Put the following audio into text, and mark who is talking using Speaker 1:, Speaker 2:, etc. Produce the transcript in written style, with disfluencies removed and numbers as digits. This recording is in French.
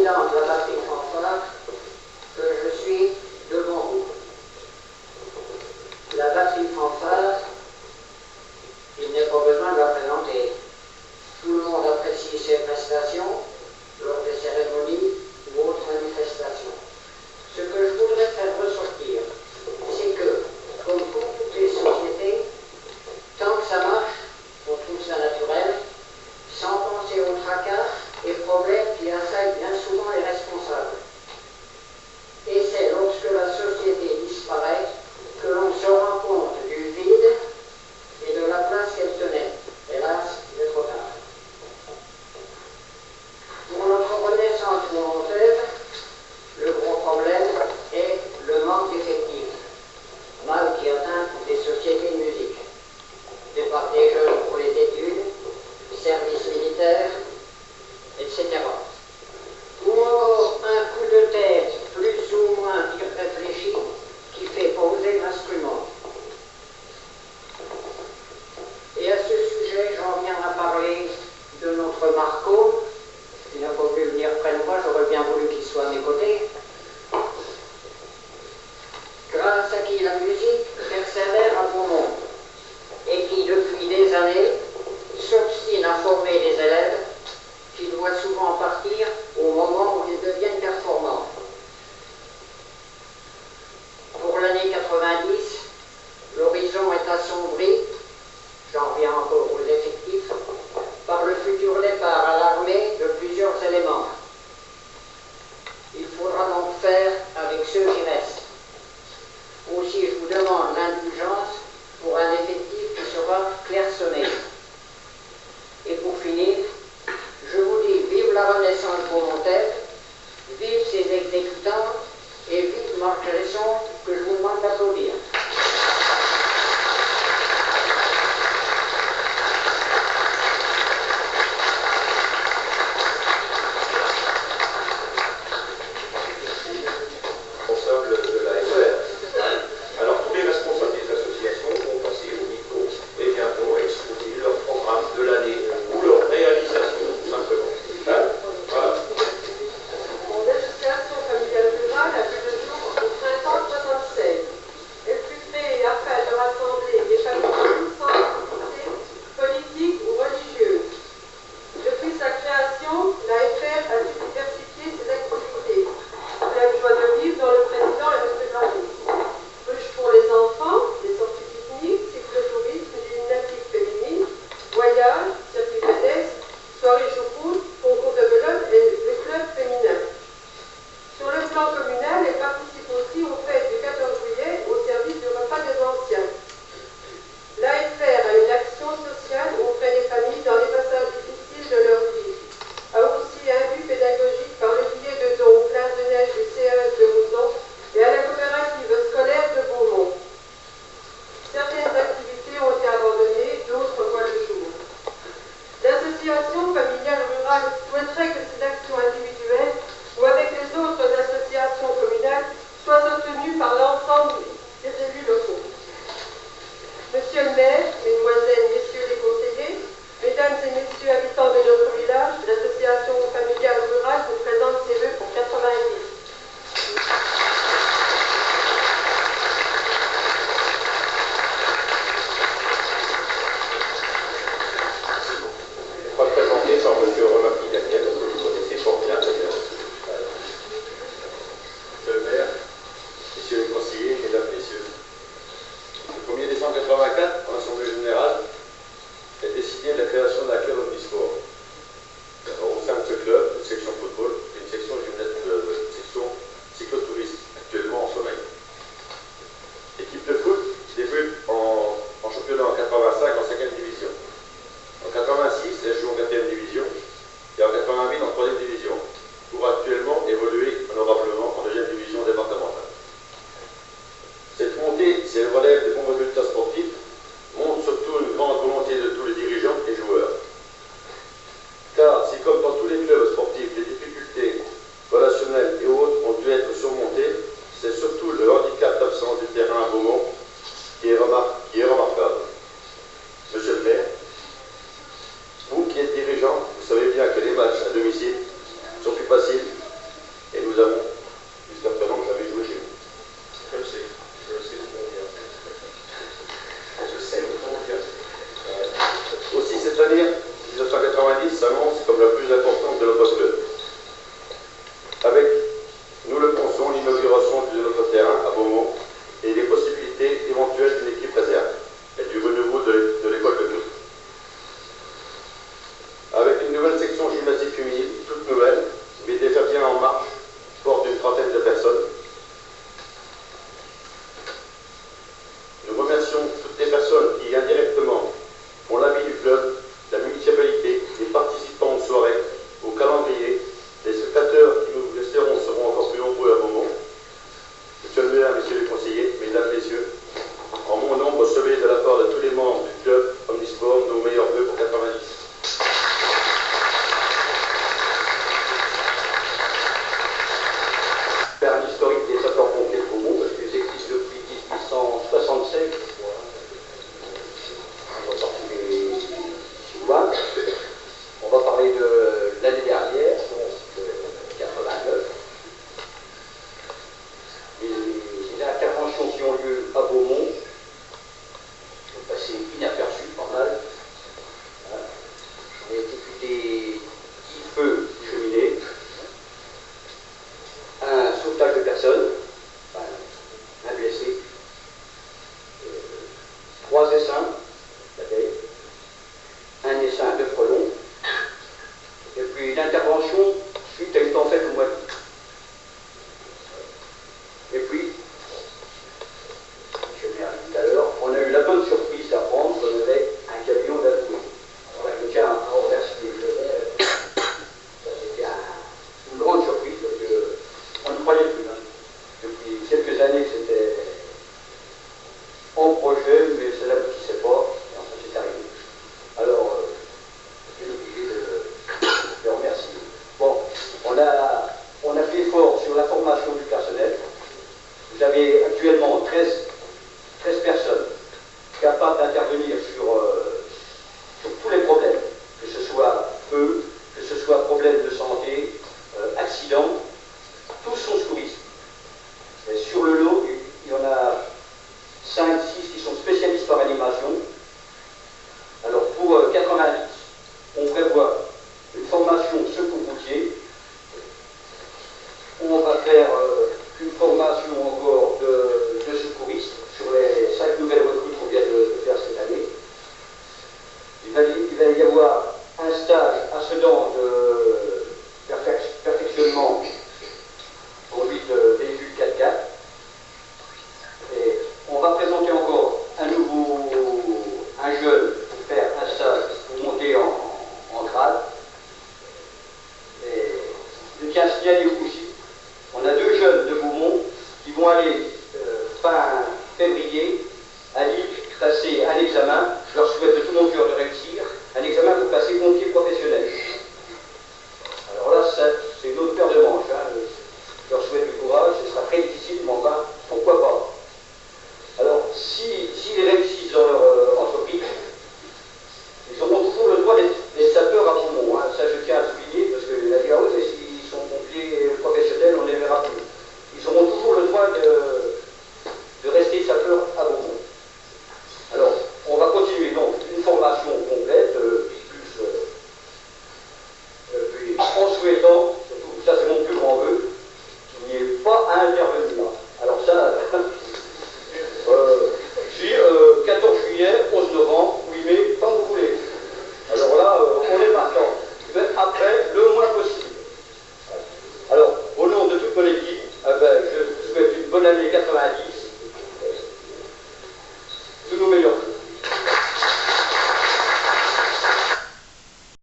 Speaker 1: président de la batterie fanfare que je suis devant vous. La batterie fanfare, il n'est pas besoin de la présenter. Tout le monde apprécie ses prestations lors des cérémonies ou autres manifestations. Ce que je voudrais faire ressortir, c'est que, comme pour toutes les sociétés, tant que ça marche, on trouve ça naturel, sans penser aux tracas et problèmes qui assaillent bien souvent les responsables. Et c'est lorsque la société disparaît que l'on se rend compte du vide et de la place qu'elle tenait. Hélas, il est trop tard. Pour notre renaissance volontaire, le gros problème est le manque d'effectifs, mal qui atteint toutes les sociétés de musique. Départ des jeunes pour les études, service militaire, etc. Ou encore un coup de tête plus ou moins irréfléchi qui fait poser l'instrument. Et à ce sujet, j'en viens à parler de notre Marco. Il n'a pas voulu venir près de moi, j'aurais bien voulu qu'il soit à mes côtés. Grâce à qui la musique persévère à Beaumont et qui, depuis des années, s'obstine à former des élèves qui doivent souvent partir au moment où ils deviennent performants. Pour l'année 90, l'horizon est assombri, j'en reviens encore aux effectifs, par le futur départ à l'armée de plusieurs éléments. Il faudra donc faire avec ceux qui restent. Aussi, je vous demande l'indulgence pour un effectif qui sera clairsemé. Et pour finir, je vous dis vive la renaissance volontaire, vive ses exécutants et vive Marc Cresson que je vous demande d'applaudir.
Speaker 2: Responsable de la FER. Alors tous les responsables des associations vont passer au micro et viendront exposer leur programme de l'année ou leur réalisation, tout simplement. Voilà.
Speaker 3: Mon association familiale rurale a vu le jour au printemps 76. Elle fut créée afin de rassembler des familles sans activité politique ou religieuse. Depuis sa création, la FR a su diversifier ses activités. Pleine joie de vivre dans le président et le fédéralisme. Ruche pour les enfants, des sorties pique-niques, cyclotourisme, gymnastique féminine, voyage, circuit pédestre, soirée choucroute, concours de velote et les clubs féminins. Sur le plan communal, elle participe aussi aux fêtes du 14 juillet au service du repas des anciens. L'AFR a une action sociale auprès des familles dans les passages difficiles de leur vie. A aussi un but pédagogique par le biais de dons aux classes de neige du CES de Mouzon et à la coopérative scolaire de Beaumont. Certaines activités ont été abandonnées, d'autres voient le jour. L'association familiale rurale souhaite
Speaker 4: une intervention suite à une tempête au mois d'août. Et puis, je l'ai dit tout à l'heure, on a eu la bonne surprise d'apprendre qu'on avait un camion d'alcool. Alors là, je tiens à remercier Lionel. Ça, c'était une grande surprise, parce qu'on ne croyait plus. Hein. Depuis quelques années que c'était en projet, mais ça n'aboutissait pas, et enfin c'est arrivé. Alors, je suis obligé de remercier. Bon, on a fait effort sur la formation du personnel. Vous avez actuellement 13 personnes capables d'intervenir sur tous les problèmes, que ce soit feu, que ce soit problème de santé, accident, tous sont secouristes. Et sur le lot, il y en a 5, 6 qui sont spécialistes par animation. Alors pour 90, on prévoit une formation secours routier. On va faire une formation encore de secouristes sur les 5 nouvelles recrues qu'on vient de faire cette année. Il va y avoir un stage à Sedan de perfectionnement conduite de véhicules 4x4. Et on va présenter encore un jeune pour faire un stage pour monter en grade. Et je tiens à signaler aussi, on a 2 jeunes de Beaumont qui vont aller